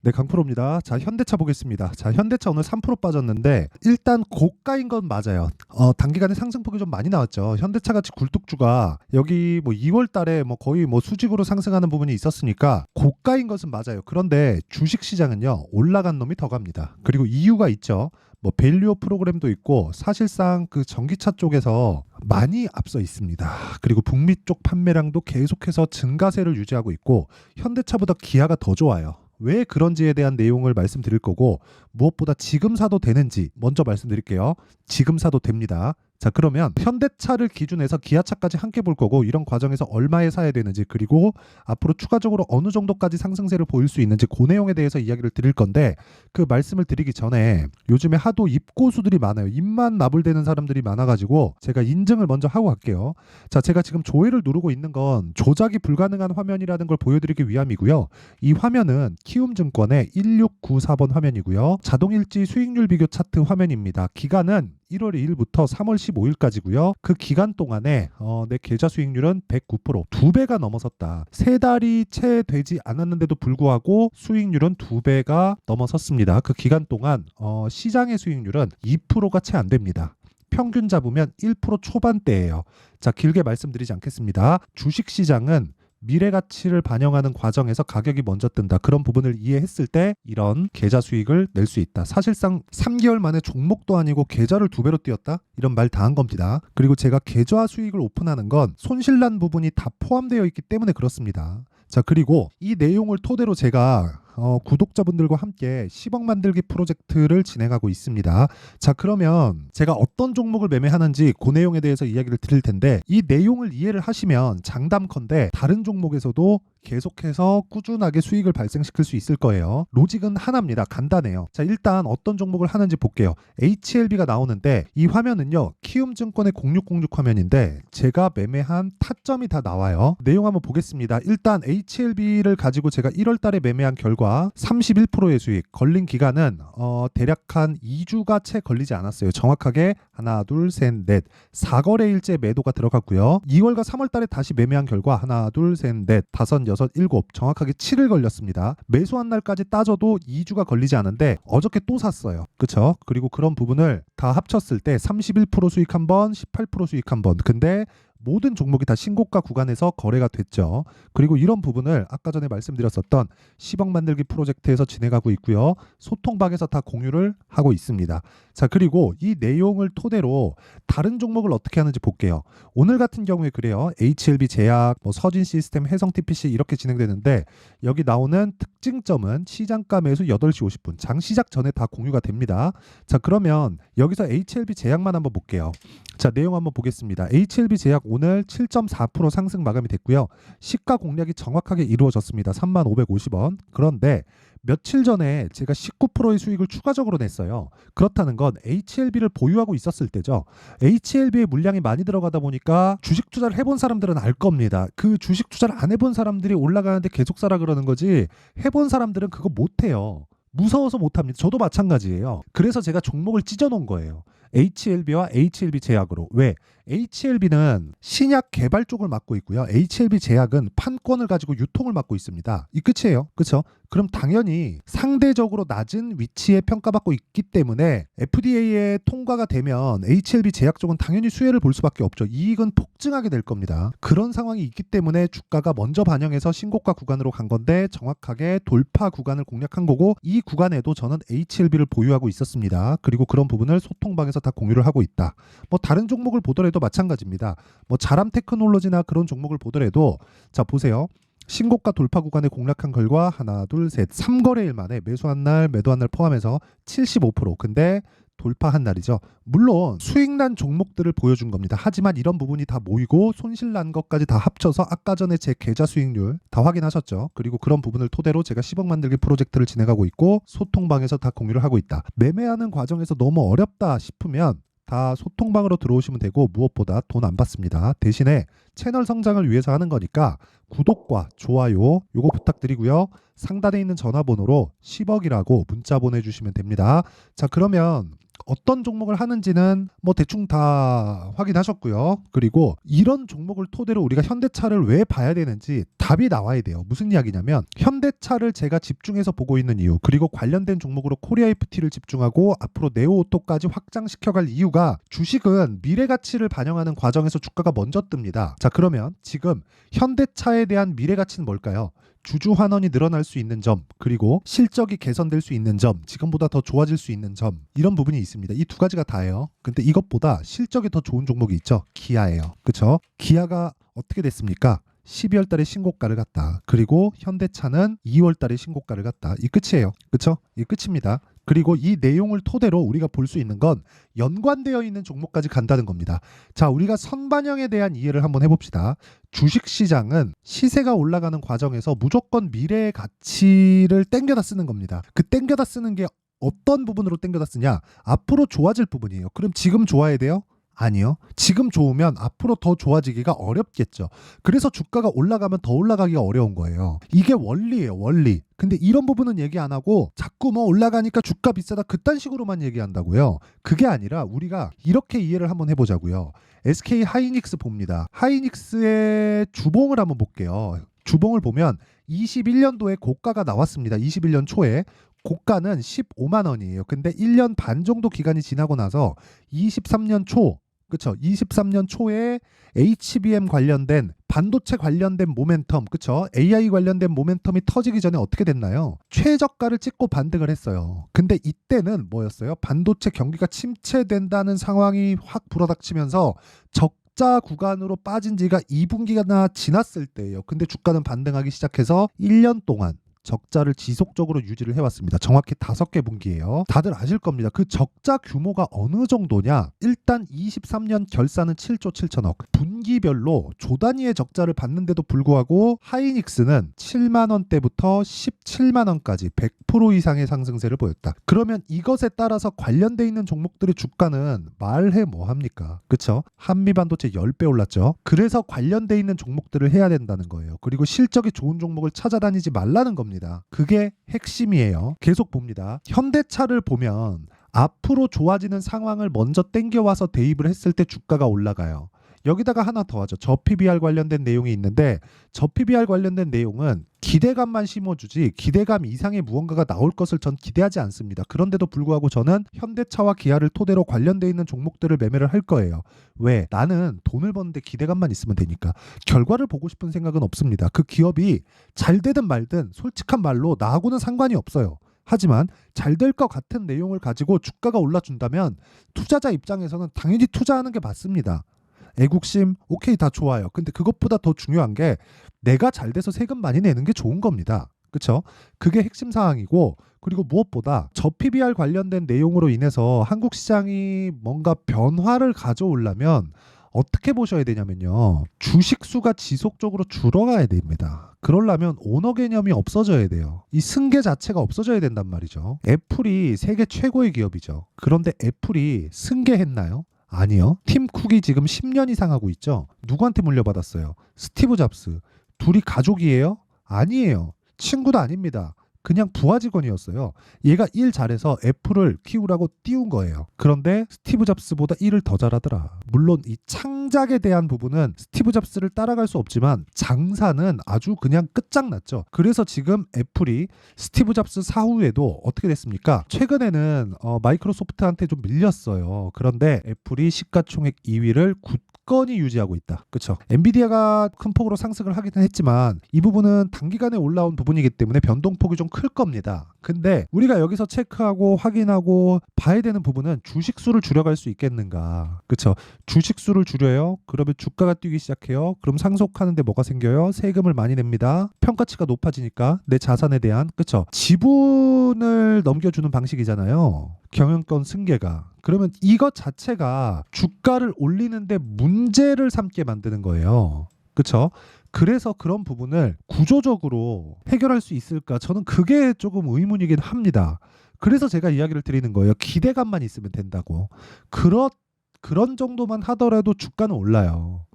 네, 강프로입니다. 자, 현대차 보겠습니다. 자, 현대차 오늘 3% 빠졌는데 일단 고가인 건 맞아요. 단기간에 상승폭이 좀 많이 나왔죠. 현대차 같이 굴뚝주가 여기 뭐 2월 달에 뭐 거의 뭐 수직으로 상승하는 부분이 있었으니까 고가인 것은 맞아요. 그런데 주식 시장은요, 올라간 놈이 더 갑니다. 그리고 이유가 있죠. 뭐 밸류어 프로그램도 있고 사실상 그 전기차 쪽에서 많이 앞서 있습니다. 그리고 북미 쪽 판매량도 계속해서 증가세를 유지하고 있고 현대차보다 기아가 더 좋아요. 왜 그런지에 대한 내용을 말씀드릴 거고 무엇보다 지금 사도 되는지 먼저 말씀드릴게요. 지금 사도 됩니다. 자, 그러면 현대차를 기준해서 기아차까지 함께 볼 거고 이런 과정에서 얼마에 사야 되는지 그리고 앞으로 추가적으로 어느 정도까지 상승세를 보일 수 있는지 그 내용에 대해서 이야기를 드릴 건데 그 말씀을 드리기 전에 요즘에 하도 입고수들이 많아요. 입만 나불대는 사람들이 많아가지고 제가 인증을 먼저 하고 갈게요. 자, 제가 지금 조회를 누르고 있는 건 조작이 불가능한 화면이라는 걸 보여드리기 위함이고요. 이 화면은 키움증권의 1694번 화면이고요. 자동일지 수익률 비교 차트 화면입니다. 기간은 1월 2일부터 3월 15일까지고요. 그 기간 동안에 내 계좌 수익률은 109%, 2배가 넘어섰다. 3달이 채 되지 않았는데도 불구하고 수익률은 2배가 넘어섰습니다. 그 기간 동안 시장의 수익률은 2%가 채 안 됩니다. 평균 잡으면 1% 초반대예요. 자, 길게 말씀드리지 않겠습니다. 주식시장은 미래 가치를 반영하는 과정에서 가격이 먼저 뜬다. 그런 부분을 이해했을 때 이런 계좌 수익을 낼 수 있다. 사실상 3개월 만에 종목도 아니고 계좌를 2배로 뛰었다? 이런 말 다 한 겁니다. 그리고 제가 계좌 수익을 오픈하는 건 손실난 부분이 다 포함되어 있기 때문에 그렇습니다. 자, 그리고 이 내용을 토대로 제가 구독자분들과 함께 10억 만들기 프로젝트를 진행하고 있습니다. 자, 그러면 제가 어떤 종목을 매매하는지 그 내용에 대해서 이야기를 드릴 텐데 이 내용을 이해를 하시면 장담컨대 다른 종목에서도 계속해서 꾸준하게 수익을 발생시킬 수 있을 거예요. 로직은 하나입니다. 간단해요. 자, 일단 어떤 종목을 하는지 볼게요. HLB가 나오는데 이 화면은요, 키움증권의 0606 화면인데 제가 매매한 타점이 다 나와요. 내용 한번 보겠습니다. 일단 HLB를 가지고 제가 1월 달에 매매한 결과 31%의 수익, 걸린 기간은 대략 한 2주가 채 걸리지 않았어요. 정확하게 하나, 둘, 셋, 넷, 4거래일째 매도가 들어갔고요. 2월과 3월 달에 다시 매매한 결과 하나, 둘, 셋, 넷, 다섯, 여섯, 일곱, 정확하게 7일 걸렸습니다. 매수한 날까지 따져도 2주가 걸리지 않은데 어저께 또 샀어요. 그쵸? 그리고 그런 부분을 다 합쳤을 때 31% 수익 한 번, 18% 수익 한 번. 근데 모든 종목이 다 신고가 구간에서 거래가 됐죠. 그리고 이런 부분을 아까 전에 말씀드렸었던 10억 만들기 프로젝트에서 진행하고 있고요. 소통방에서 다 공유를 하고 있습니다. 자, 그리고 이 내용을 토대로 다른 종목을 어떻게 하는지 볼게요. 오늘 같은 경우에 그래요. HLB 제약, 뭐 서진 시스템, 해성 TPC 이렇게 진행되는데 여기 나오는 특징점은 시장가 매수 8시 50분, 장 시작 전에 다 공유가 됩니다. 자, 그러면 여기서 HLB 제약만 한번 볼게요. 자, 내용 한번 보겠습니다. HLB 제약 오늘 7.4% 상승 마감이 됐고요. 시가 공략이 정확하게 이루어졌습니다. 3550원. 그런데 며칠 전에 제가 19%의 수익을 추가적으로 냈어요. 그렇다는 건 HLB를 보유하고 있었을 때죠. HLB에 물량이 많이 들어가다 보니까 주식 투자를 해본 사람들은 알 겁니다. 그 주식 투자를 안 해본 사람들이 올라가는데 계속 사라 그러는 거지 해본 사람들은 그거 못해요. 무서워서 못합니다. 저도 마찬가지예요. 그래서 제가 종목을 찢어놓은 거예요. HLB와 HLB 제약으로. 왜? HLB는 신약 개발 쪽을 맡고 있고요. HLB 제약은 판권을 가지고 유통을 맡고 있습니다. 이 끝이에요. 그렇죠? 그럼 당연히 상대적으로 낮은 위치에 평가받고 있기 때문에 FDA에 통과가 되면 HLB 제약 쪽은 당연히 수혜를 볼 수밖에 없죠. 이익은 폭증하게 될 겁니다. 그런 상황이 있기 때문에 주가가 먼저 반영해서 신고가 구간으로 간 건데 정확하게 돌파 구간을 공략한 거고 이 구간에도 저는 HLB를 보유하고 있었습니다. 그리고 그런 부분을 소통방에서 다 공유를 하고 있다. 뭐 다른 종목을 보더라도 마찬가지입니다. 뭐 자람 테크놀로지나 그런 종목을 보더라도 자, 보세요. 신고가 돌파 구간에 공략한 결과 하나, 둘, 셋, 3거래일 만에 매수한 날, 매도한 날 포함해서 75%. 근데 돌파한 날이죠. 물론 수익난 종목들을 보여준 겁니다. 하지만 이런 부분이 다 모이고 손실난 것까지 다 합쳐서 아까 전에 제 계좌 수익률 다 확인하셨죠. 그리고 그런 부분을 토대로 제가 10억 만들기 프로젝트를 진행하고 있고 소통방에서 다 공유를 하고 있다. 매매하는 과정에서 너무 어렵다 싶으면 다 소통방으로 들어오시면 되고 무엇보다 돈 안 받습니다. 대신에 채널 성장을 위해서 하는 거니까 구독과 좋아요 요거 부탁드리고요. 상단에 있는 전화번호로 10억이라고 문자 보내주시면 됩니다. 자, 그러면 어떤 종목을 하는지는 뭐 대충 다 확인하셨고요. 그리고 이런 종목을 토대로 우리가 현대차를 왜 봐야 되는지 답이 나와야 돼요. 무슨 이야기냐면 현대차를 제가 집중해서 보고 있는 이유, 그리고 관련된 종목으로 코리아 FT를 집중하고 앞으로 네오오토까지 확장시켜갈 이유가 주식은 미래 가치를 반영하는 과정에서 주가가 먼저 뜹니다. 자, 그러면 지금 현대차에 대한 미래 가치는 뭘까요? 주주 환원이 늘어날 수 있는 점, 그리고 실적이 개선될 수 있는 점, 지금보다 더 좋아질 수 있는 점, 이런 부분이 있습니다. 이 두 가지가 다예요. 근데 이것보다 실적이 더 좋은 종목이 있죠. 기아예요. 그쵸? 기아가 어떻게 됐습니까? 12월 달에 신고가를 갔다. 그리고 현대차는 2월 달에 신고가를 갔다. 이 끝이에요. 그쵸? 이 끝입니다. 그리고 이 내용을 토대로 우리가 볼 수 있는 건 연관되어 있는 종목까지 간다는 겁니다. 자, 우리가 선반영에 대한 이해를 한번 해봅시다. 주식시장은 시세가 올라가는 과정에서 무조건 미래의 가치를 땡겨다 쓰는 겁니다. 그 땡겨다 쓰는 게 어떤 부분으로 땡겨다 쓰냐? 앞으로 좋아질 부분이에요. 그럼 지금 좋아야 돼요? 아니요. 지금 좋으면 앞으로 더 좋아지기가 어렵겠죠. 그래서 주가가 올라가면 더 올라가기가 어려운 거예요. 이게 원리예요, 원리. 근데 이런 부분은 얘기 안 하고 자꾸 뭐 올라가니까 주가 비싸다 그딴 식으로만 얘기한다고요. 그게 아니라 우리가 이렇게 이해를 한번 해보자고요. SK 하이닉스 봅니다. 하이닉스의 주봉을 한번 볼게요. 주봉을 보면 21년도에 고가가 나왔습니다. 21년 초에. 고가는 15만 원이에요. 근데 1년 반 정도 기간이 지나고 나서 23년 초, 그쵸? 23년 초에 HBM 관련된 반도체 관련된 모멘텀, 그쵸? AI 관련된 모멘텀이 터지기 전에 어떻게 됐나요? 최저가를 찍고 반등을 했어요. 근데 이때는 뭐였어요? 반도체 경기가 침체된다는 상황이 확 불어닥치면서 적자 구간으로 빠진 지가 2분기가 지났을 때예요. 근데 주가는 반등하기 시작해서 1년 동안 적자를 지속적으로 유지를 해왔습니다. 정확히 5개 분기예요. 다들 아실 겁니다. 그 적자 규모가 어느 정도냐? 일단 23년 결산은 7조 7천억. 분기별로 조 단위의 적자를 받는데도 불구하고 하이닉스는 7만 원대부터 17만 원까지 100% 이상의 상승세를 보였다. 그러면 이것에 따라서 관련돼 있는 종목들의 주가는 말해 뭐합니까? 그쵸? 한미반도체 10배 올랐죠. 그래서 관련돼 있는 종목들을 해야 된다는 거예요. 그리고 실적이 좋은 종목을 찾아다니지 말라는 겁니다. 그게 핵심이에요. 계속 봅니다. 현대차를 보면 앞으로 좋아지는 상황을 먼저 땡겨와서 대입을 했을 때 주가가 올라가요. 여기다가 하나 더 하죠. 저 PBR 관련된 내용이 있는데 저 PBR 관련된 내용은 기대감만 심어주지 기대감 이상의 무언가가 나올 것을 전 기대하지 않습니다. 그런데도 불구하고 저는 현대차와 기아를 토대로 관련돼 있는 종목들을 매매를 할 거예요. 왜? 나는 돈을 버는데 기대감만 있으면 되니까. 결과를 보고 싶은 생각은 없습니다. 그 기업이 잘 되든 말든 솔직한 말로 나하고는 상관이 없어요. 하지만 잘 될 것 같은 내용을 가지고 주가가 올라준다면 투자자 입장에서는 당연히 투자하는 게 맞습니다. 애국심 오케이 다 좋아요. 근데 그것보다 더 중요한 게 내가 잘 돼서 세금 많이 내는 게 좋은 겁니다. 그쵸? 그게 핵심 사항이고, 그리고 무엇보다 저 PBR 관련된 내용으로 인해서 한국 시장이 뭔가 변화를 가져오려면 어떻게 보셔야 되냐면요. 주식 수가 지속적으로 줄어가야 됩니다. 그러려면 오너 개념이 없어져야 돼요. 이 승계 자체가 없어져야 된단 말이죠. 애플이 세계 최고의 기업이죠. 그런데 애플이 승계했나요? 아니요. 팀 쿡이 지금 10년 이상 하고 있죠. 누구한테 물려받았어요? 스티브 잡스. 둘이 가족이에요? 아니에요. 친구도 아닙니다. 그냥 부하 직원이었어요. 얘가 일 잘해서 애플을 키우라고 띄운 거예요. 그런데 스티브 잡스보다 일을 더 잘하더라. 물론 이 창작에 대한 부분은 스티브 잡스를 따라갈 수 없지만 장사는 아주 그냥 끝장났죠. 그래서 지금 애플이 스티브 잡스 사후에도 어떻게 됐습니까? 최근에는 마이크로소프트한테 좀 밀렸어요. 그런데 애플이 시가총액 2위를 굳건히 유지하고 있다. 그렇죠? 엔비디아가 큰 폭으로 상승을 하기는 했지만 이 부분은 단기간에 올라온 부분이기 때문에 변동폭이 좀 클 겁니다. 근데 우리가 여기서 체크하고 확인하고 봐야 되는 부분은 주식수를 줄여갈 수 있겠는가. 그렇죠? 주식수를 줄여요. 그러면 주가가 뛰기 시작해요. 그럼 상속하는데 뭐가 생겨요? 세금을 많이 냅니다. 평가치가 높아지니까 내 자산에 대한, 그렇죠? 지분을 넘겨주는 방식이잖아요. 경영권 승계가. 그러면 이것 자체가 주가를 올리는데 문제를 삼게 만드는 거예요. 그렇죠? 그래서 그런 부분을 구조적으로 해결할 수 있을까? 저는 그게 조금 의문이긴 합니다. 그래서 제가 이야기를 드리는 거예요. 기대감만 있으면 된다고. 그런 정도만 하더라도 주가는 올라요.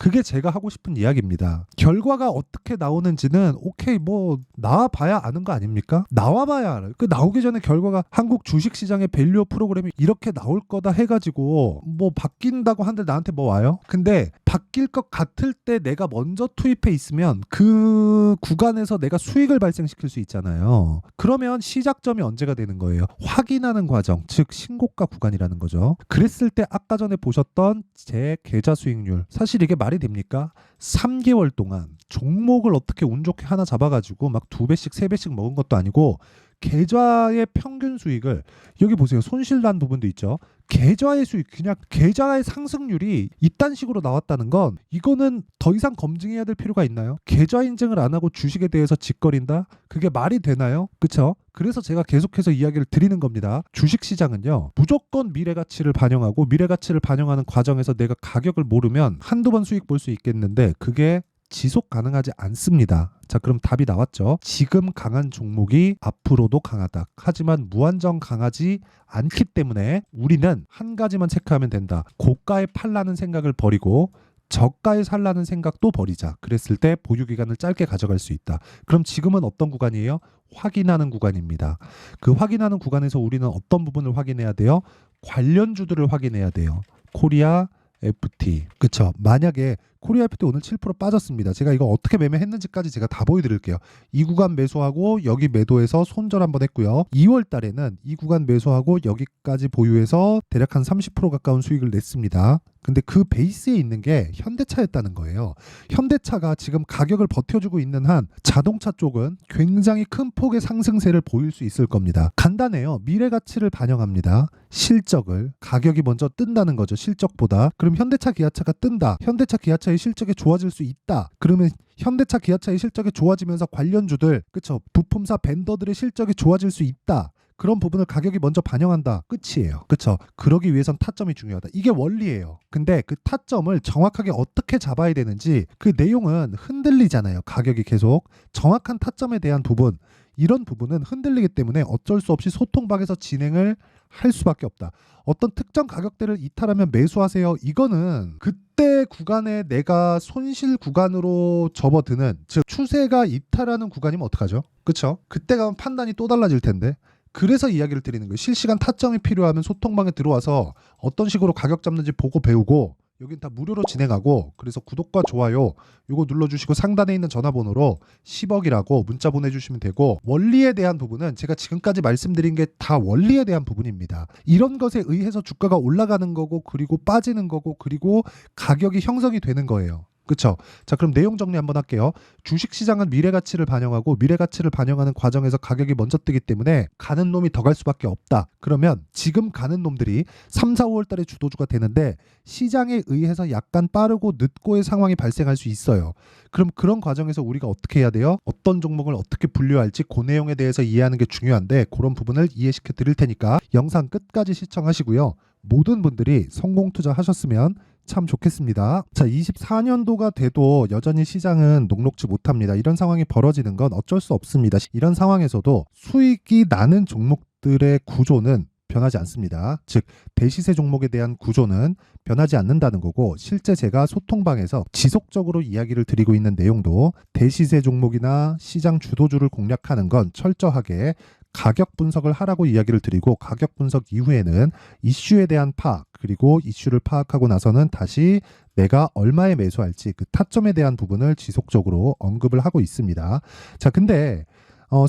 그게 제가 하고 싶은 이야기입니다. 결과가 어떻게 나오는지는 오케이 뭐 나와봐야 아는 거 아닙니까? 나와봐야 알아요. 그 나오기 전에 결과가 한국 주식시장의 밸류어 프로그램이 이렇게 나올 거다 해가지고 뭐 바뀐다고 한들 나한테 뭐 와요? 근데 바뀔 것 같을 때 내가 먼저 투입해 있으면 그 구간에서 내가 수익을 발생시킬 수 있잖아요. 그러면 시작점이 언제가 되는 거예요? 확인하는 과정, 즉 신고가 구간이라는 거죠. 그랬을 때 아까 전에 보셨던 제 계좌 수익률, 사실 이게 말이 됩니까? 3개월 동안 종목을 어떻게 운 좋게 하나 잡아가지고 막 2배씩 3배씩 먹은 것도 아니고 계좌의 평균 수익을, 여기 보세요. 손실 난 부분도 있죠. 계좌의 수익, 그냥 계좌의 상승률이 이딴 식으로 나왔다는 건 이거는 더 이상 검증해야 될 필요가 있나요? 계좌 인증을 안 하고 주식에 대해서 짓거린다? 그게 말이 되나요? 그쵸? 그래서 제가 계속해서 이야기를 드리는 겁니다. 주식시장은요, 무조건 미래가치를 반영하고 미래가치를 반영하는 과정에서 내가 가격을 모르면 한두 번 수익 볼 수 있겠는데 그게 지속 가능하지 않습니다. 자, 그럼 답이 나왔죠. 지금 강한 종목이 앞으로도 강하다. 하지만 무한정 강하지 않기 때문에 우리는 한 가지만 체크하면 된다. 고가에 팔라는 생각을 버리고 저가에 살라는 생각도 버리자. 그랬을 때 보유기간을 짧게 가져갈 수 있다. 그럼 지금은 어떤 구간이에요? 확인하는 구간입니다. 그 확인하는 구간에서 우리는 어떤 부분을 확인해야 돼요? 관련주들을 확인해야 돼요. 코리아 FT. 그쵸. 만약에 코리아 FT 오늘 7% 빠졌습니다. 제가 이거 어떻게 매매했는지까지 제가 다 보여드릴게요. 이 구간 매수하고 여기 매도해서 손절 한번 했고요. 2월 달에는 이 구간 매수하고 여기까지 보유해서 대략 한 30% 가까운 수익을 냈습니다. 근데 그 베이스에 있는 게 현대차였다는 거예요. 현대차가 지금 가격을 버텨주고 있는 한 자동차 쪽은 굉장히 큰 폭의 상승세를 보일 수 있을 겁니다. 간단해요. 미래 가치를 반영합니다. 실적을, 가격이 먼저 뜬다는 거죠. 실적보다. 그럼 현대차 기아차가 뜬다. 현대차 기아차의 실적이 좋아질 수 있다. 그러면 현대차 기아차의 실적이 좋아지면서 관련주들, 그쵸, 부품사 벤더들의 실적이 좋아질 수 있다. 그런 부분을 가격이 먼저 반영한다. 끝이에요. 그쵸? 그러기 위해선 타점이 중요하다. 이게 원리예요. 근데 그 타점을 정확하게 어떻게 잡아야 되는지 그 내용은 흔들리잖아요. 가격이 계속. 정확한 타점에 대한 부분, 이런 부분은 흔들리기 때문에 어쩔 수 없이 소통방에서 진행을 할 수밖에 없다. 어떤 특정 가격대를 이탈하면 매수하세요. 이거는 그때 구간에 내가 손실 구간으로 접어드는, 즉 추세가 이탈하는 구간이면 어떡하죠? 그쵸? 그때 가면 판단이 또 달라질 텐데. 그래서 이야기를 드리는 거예요. 실시간 타점이 필요하면 소통방에 들어와서 어떤 식으로 가격 잡는지 보고 배우고, 여긴 다 무료로 진행하고, 그래서 구독과 좋아요 요거 눌러주시고 상단에 있는 전화번호로 10억이라고 문자 보내주시면 되고, 원리에 대한 부분은 제가 지금까지 말씀드린 게 다 원리에 대한 부분입니다. 이런 것에 의해서 주가가 올라가는 거고, 그리고 빠지는 거고, 그리고 가격이 형성이 되는 거예요. 그쵸? 자, 그럼 내용 정리 한번 할게요. 주식시장은 미래가치를 반영하고 미래가치를 반영하는 과정에서 가격이 먼저 뜨기 때문에 가는 놈이 더 갈 수밖에 없다. 그러면 지금 가는 놈들이 3, 4, 5월 달에 주도주가 되는데 시장에 의해서 약간 빠르고 늦고의 상황이 발생할 수 있어요. 그럼 그런 과정에서 우리가 어떻게 해야 돼요? 어떤 종목을 어떻게 분류할지 그 내용에 대해서 이해하는 게 중요한데, 그런 부분을 이해시켜 드릴 테니까 영상 끝까지 시청하시고요. 모든 분들이 성공 투자하셨으면 참 좋겠습니다. 자, 24년도가 돼도 여전히 시장은 녹록지 못합니다. 이런 상황이 벌어지는 건 어쩔 수 없습니다. 이런 상황에서도 수익이 나는 종목들의 구조는 변하지 않습니다. 즉 대시세 종목에 대한 구조는 변하지 않는다는 거고, 실제 제가 소통방에서 지속적으로 이야기를 드리고 있는 내용도 대시세 종목이나 시장 주도주를 공략하는 건 철저하게 가격 분석을 하라고 이야기를 드리고, 가격 분석 이후에는 이슈에 대한 파악, 그리고 이슈를 파악하고 나서는 다시 내가 얼마에 매수할지 그 타점에 대한 부분을 지속적으로 언급을 하고 있습니다. 자, 근데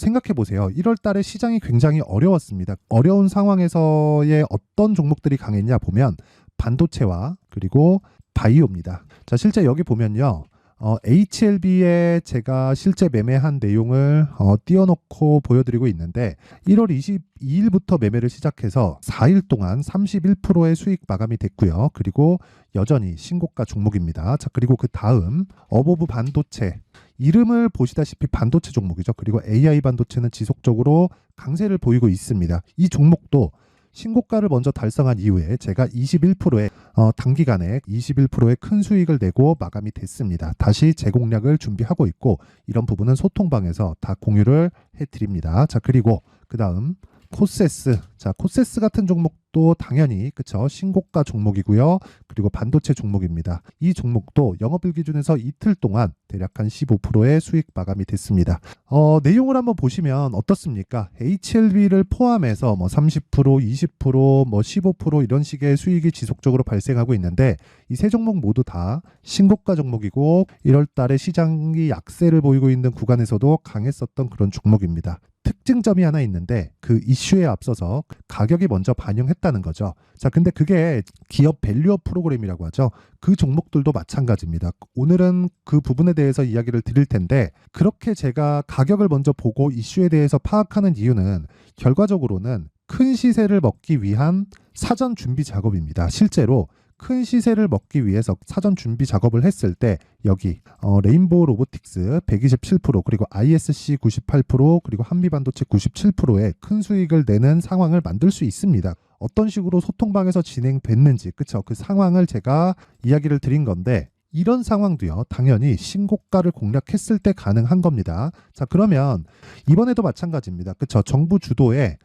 생각해 보세요. 1월 달에 시장이 굉장히 어려웠습니다. 어려운 상황에서의 어떤 종목들이 강했냐 보면 반도체와 그리고 바이오입니다. 자, 실제 여기 보면요. HLB에 제가 실제 매매한 내용을 띄워놓고 보여드리고 있는데, 1월 22일부터 매매를 시작해서 4일 동안 31%의 수익 마감이 됐고요. 그리고 여전히 신고가 종목입니다. 자, 그리고 그 다음 어보브 반도체, 이름을 보시다시피 반도체 종목이죠. 그리고 AI 반도체는 지속적으로 강세를 보이고 있습니다. 이 종목도 신고가를 먼저 달성한 이후에 제가 21%의 단기간에 21%의 큰 수익을 내고 마감이 됐습니다. 다시 재공략을 준비하고 있고, 이런 부분은 소통방에서 다 공유를 해드립니다. 자, 그리고 그 다음 코세스. 자, 코세스 같은 종목 종목도 당연히 그쵸 신고가 종목이고요. 그리고 반도체 종목입니다. 이 종목도 영업일 기준에서 이틀 동안 대략 한 15%의 수익 마감이 됐습니다. 내용을 한번 보시면 어떻습니까? HLB를 포함해서 뭐 30%, 20%, 뭐 15% 이런 식의 수익이 지속적으로 발생하고 있는데 이 세 종목 모두 다 신고가 종목이고 1월 달에 시장이 약세를 보이고 있는 구간에서도 강했었던 그런 종목입니다. 특징점이 하나 있는데 그 이슈에 앞서서 가격이 먼저 반영했다는 거죠. 자, 근데 그게 기업 밸류업 프로그램이라고 하죠. 그 종목들도 마찬가지입니다. 오늘은 그 부분에 대해서 이야기를 드릴 텐데 그렇게 제가 가격을 먼저 보고 이슈에 대해서 파악하는 이유는 결과적으로는 큰 시세를 먹기 위한 사전 준비 작업입니다. 실제로 큰 시세를 먹기 위해서 사전 준비 작업을 했을 때 여기 레인보우 로보틱스 127% 그리고 ISC 98% 그리고 한미반도체 97%의 큰 수익을 내는 상황을 만들 수 있습니다. 어떤 식으로 소통방에서 진행됐는지 그쵸? 그 상황을 제가 이야기를 드린 건데 이런 상황도요 당연히 신고가를 공략했을 때 가능한 겁니다. 자, 그러면 이번에도 마찬가지입니다. 그쵸? 정부 주도의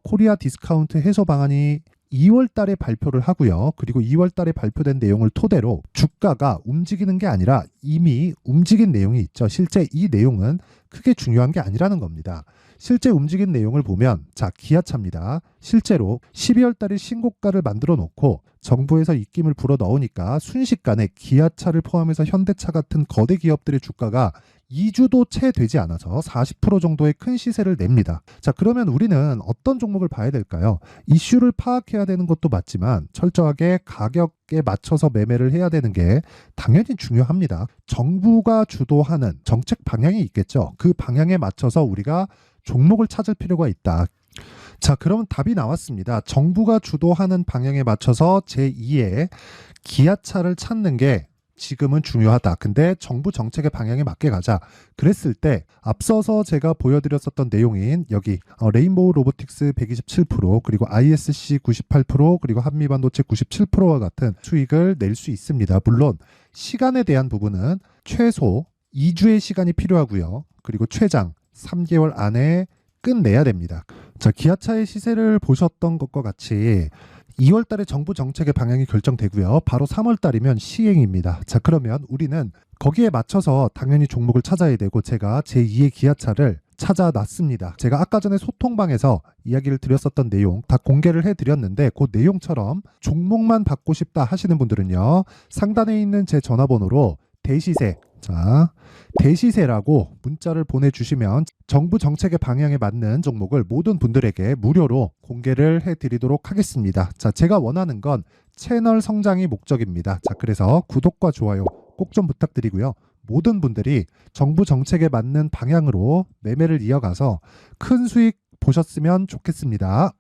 코리아 디스카운트 해소 방안이 2월 달에 발표를 하고요. 그리고 2월 달에 발표된 내용을 토대로 주가가 움직이는 게 아니라 이미 움직인 내용이 있죠. 실제 이 내용은 크게 중요한 게 아니라는 겁니다. 실제 움직인 내용을 보면 자, 기아차입니다. 실제로 12월 달에 신고가를 만들어 놓고 정부에서 입김을 불어 넣으니까 순식간에 기아차를 포함해서 현대차 같은 거대 기업들의 주가가 2주도 채 되지 않아서 40% 정도의 큰 시세를 냅니다. 자, 그러면 우리는 어떤 종목을 봐야 될까요? 이슈를 파악해야 되는 것도 맞지만 철저하게 가격에 맞춰서 매매를 해야 되는 게 당연히 중요합니다. 정부가 주도하는 정책 방향이 있겠죠. 그 방향에 맞춰서 우리가 종목을 찾을 필요가 있다. 자, 그러면 답이 나왔습니다. 정부가 주도하는 방향에 맞춰서 제2의 기아차를 찾는 게 지금은 중요하다. 근데 정부 정책의 방향에 맞게 가자. 그랬을 때 앞서서 제가 보여드렸었던 내용인 여기 레인보우 로보틱스 127% 그리고 ISC 98% 그리고 한미반도체 97%와 같은 수익을 낼 수 있습니다. 물론 시간에 대한 부분은 최소 2주의 시간이 필요하고요. 그리고 최장 3개월 안에 끝내야 됩니다. 자, 기아차의 시세를 보셨던 것과 같이 2월 달에 정부 정책의 방향이 결정되고요. 바로 3월 달이면 시행입니다. 자, 그러면 우리는 거기에 맞춰서 당연히 종목을 찾아야 되고 제가 제2의 기아차를 찾아놨습니다. 제가 아까 전에 소통방에서 이야기를 드렸었던 내용 다 공개를 해드렸는데 그 내용처럼 종목만 받고 싶다 하시는 분들은요. 상단에 있는 제 전화번호로 대시세, 자, 대시세라고 문자를 보내주시면 정부 정책의 방향에 맞는 종목을 모든 분들에게 무료로 공개를 해드리도록 하겠습니다. 자, 제가 원하는 건 채널 성장이 목적입니다. 자, 그래서 구독과 좋아요 꼭 좀 부탁드리고요. 모든 분들이 정부 정책에 맞는 방향으로 매매를 이어가서 큰 수익 보셨으면 좋겠습니다.